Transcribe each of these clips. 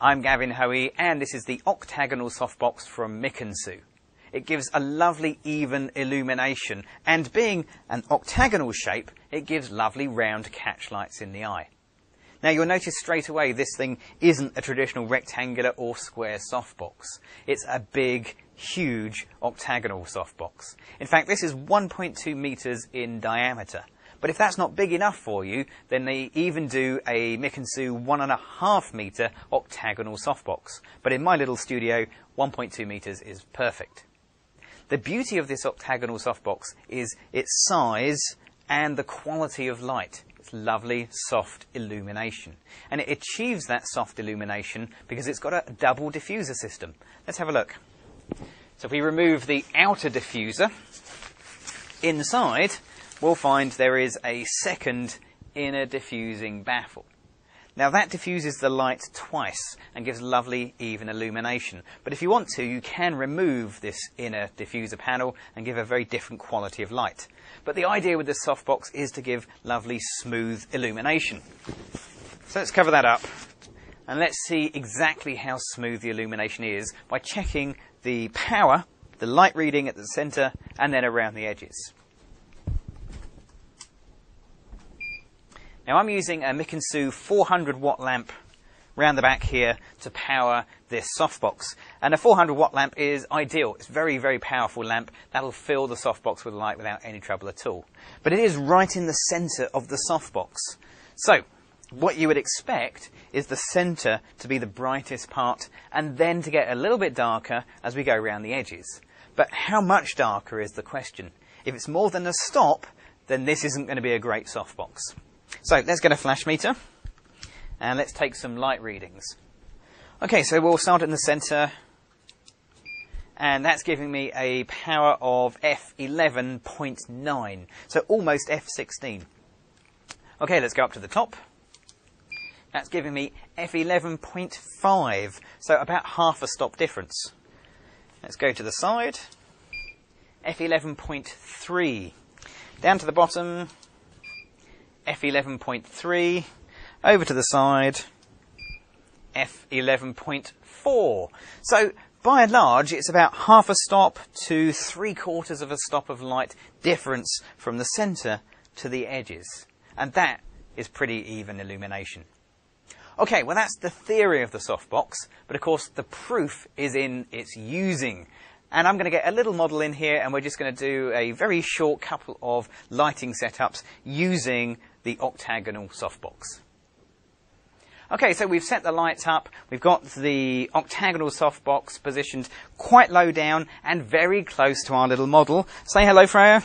I'm Gavin Hoey, and this is the octagonal softbox from Mikensu. It gives a lovely even illumination, and being an octagonal shape, it gives lovely round catch lights in the eye. Now you'll notice straight away this thing isn't a traditional rectangular or square softbox. It's a big, huge octagonal softbox. In fact, this is 1.2 meters in diameter. But if that's not big enough for you, then they even do a Mikensu 1.5 meter octagonal softbox. But in my little studio, 1.2 meters is perfect. The beauty of this octagonal softbox is its size and the quality of light. It's lovely, soft illumination. And it achieves that soft illumination because it's got a double diffuser system. Let's have a look. So if we remove the outer diffuser, inside we'll find there is a second inner diffusing baffle. Now that diffuses the light twice and gives lovely even illumination. But if you want to, you can remove this inner diffuser panel and give a very different quality of light. But the idea with this softbox is to give lovely smooth illumination. So let's cover that up and let's see exactly how smooth the illumination is by checking the power, the light reading at the center and then around the edges. Now I'm using a Mikensu 400 watt lamp round the back here to power this softbox. And a 400 watt lamp is ideal. It's a very, very powerful lamp. That'll fill the softbox with light without any trouble at all. But it is right in the center of the softbox. So what you would expect is the center to be the brightest part and then to get a little bit darker as we go around the edges. But how much darker is the question? If it's more than a stop, then this isn't going to be a great softbox. So let's get a flash meter and let's take some light readings. Okay, so we'll start in the center and that's giving me a power of f11.9, so almost f16. Okay, let's go up to the top. That's giving me f11.5, so about half a stop difference. Let's go to the side, f11.3. Down to the bottom, f11.3, over to the side, f11.4. So by and large, it's about half a stop to 3/4 of a stop of light difference from the center to the edges. And that is pretty even illumination. Okay, well that's the theory of the softbox, but of course the proof is in its using. And I'm going to get a little model in here and we're just going to do a very short couple of lighting setups using the octagonal softbox. Okay, so we've set the lights up. We've got the octagonal softbox positioned quite low down and very close to our little model. Say hello, Freya.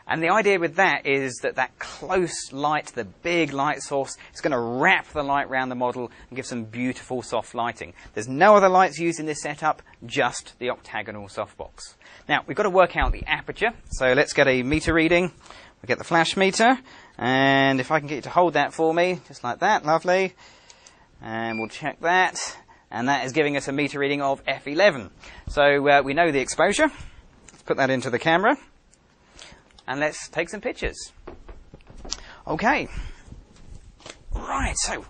And the idea with that is that that close light, the big light source, is going to wrap the light around the model and give some beautiful soft lighting. There's no other lights used in this setup, just the octagonal softbox. Now, we've got to work out the aperture, so let's get a meter reading. We'll get the flash meter, and if I can get you to hold that for me, just like that, lovely. And we'll check that, and that is giving us a meter reading of f11. So we know the exposure. Let's put that into the camera. And let's take some pictures. Okay. Right, so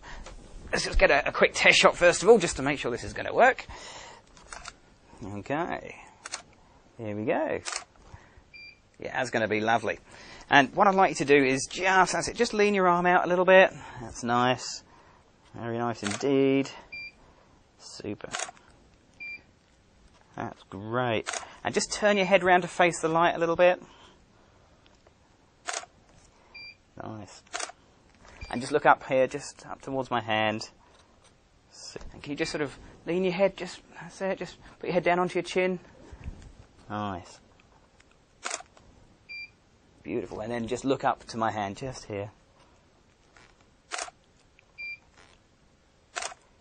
let's just get a quick test shot first of all, just to make sure this is going to work. Okay. Here we go. Yeah, that's going to be lovely. And what I'd like you to do is just lean your arm out a little bit. That's nice. Very nice indeed. Super. That's great. And just turn your head around to face the light a little bit. Nice. And just look up here, just up towards my hand. And can you just sort of lean your head, that's it, just put your head down onto your chin. Nice. Beautiful. And then just look up to my hand, just here.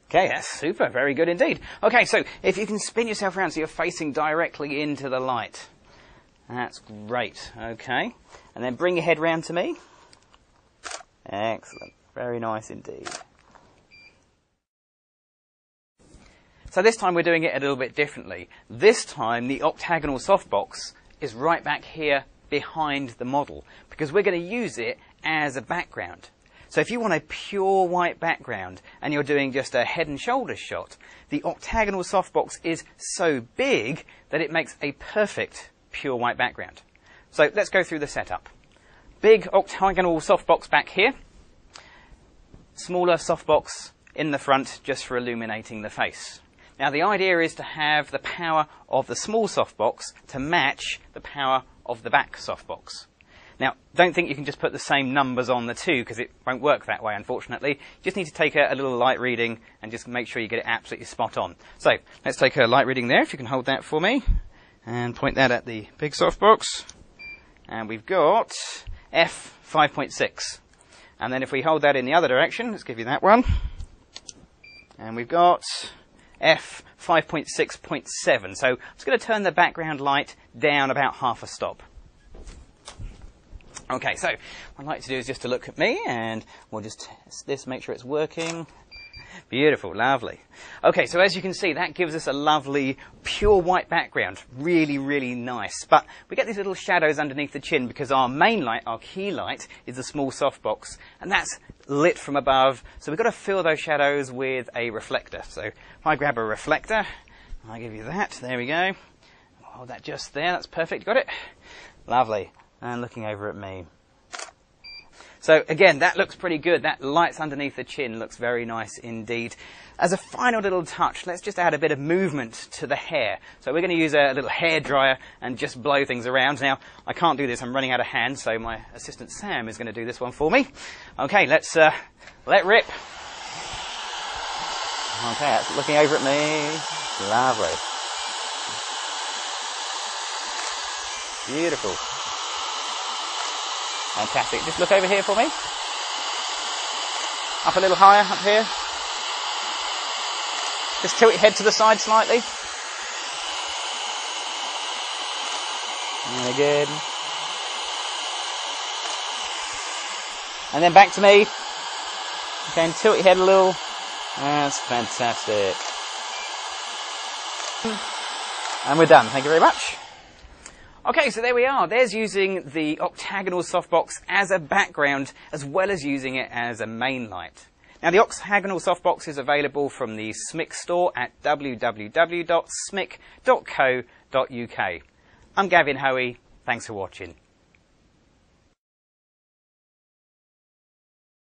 Okay, that's super. Very good indeed. Okay, so if you can spin yourself around so you're facing directly into the light. That's great. Okay. And then bring your head round to me. Excellent. Very nice indeed. So this time we're doing it a little bit differently. This time the octagonal softbox is right back here behind the model because we're going to use it as a background. So if you want a pure white background and you're doing just a head and shoulders shot, the octagonal softbox is so big that it makes a perfect pure white background. So let's go through the setup. Big octagonal softbox back here. Smaller softbox in the front just for illuminating the face. Now the idea is to have the power of the small softbox to match the power of the back softbox. Now, don't think you can just put the same numbers on the two, because it won't work that way, unfortunately. You just need to take a little light reading and just make sure you get it absolutely spot on. So, let's take a light reading there, if you can hold that for me, and point that at the big softbox. And we've got f5.6. And then if we hold that in the other direction, let's give you that one. And we've got f5.6.7. So, I'm just going to turn the background light down about half a stop. Okay, so what I'd like to do is just to look at me, and we'll just test this, make sure it's working. Beautiful, lovely. Okay, so as you can see, that gives us a lovely pure white background. Really, really nice. But we get these little shadows underneath the chin because our main light, our key light, is the small softbox, and that's lit from above. So we've got to fill those shadows with a reflector. So if I grab a reflector, I'll give you that. There we go. Hold that just there. That's perfect. Got it? Lovely. And looking over at me. So again, that looks pretty good. That lights underneath the chin looks very nice indeed. As a final little touch, let's just add a bit of movement to the hair. So we're going to use a little hair dryer and just blow things around. Now, I can't do this. I'm running out of hands, so my assistant Sam is going to do this one for me. Okay, let's let rip. Okay, that's looking over at me. Lovely. Beautiful. Fantastic. Just look over here for me. Up a little higher, up here. Just tilt your head to the side slightly. And again. And then back to me. Okay, and tilt your head a little. That's fantastic. And we're done. Thank you very much. Okay, so there we are. There's using the octagonal softbox as a background as well as using it as a main light. Now, the octagonal softbox is available from the SMIC store at www.smic.co.uk. I'm Gavin Hoey. Thanks for watching.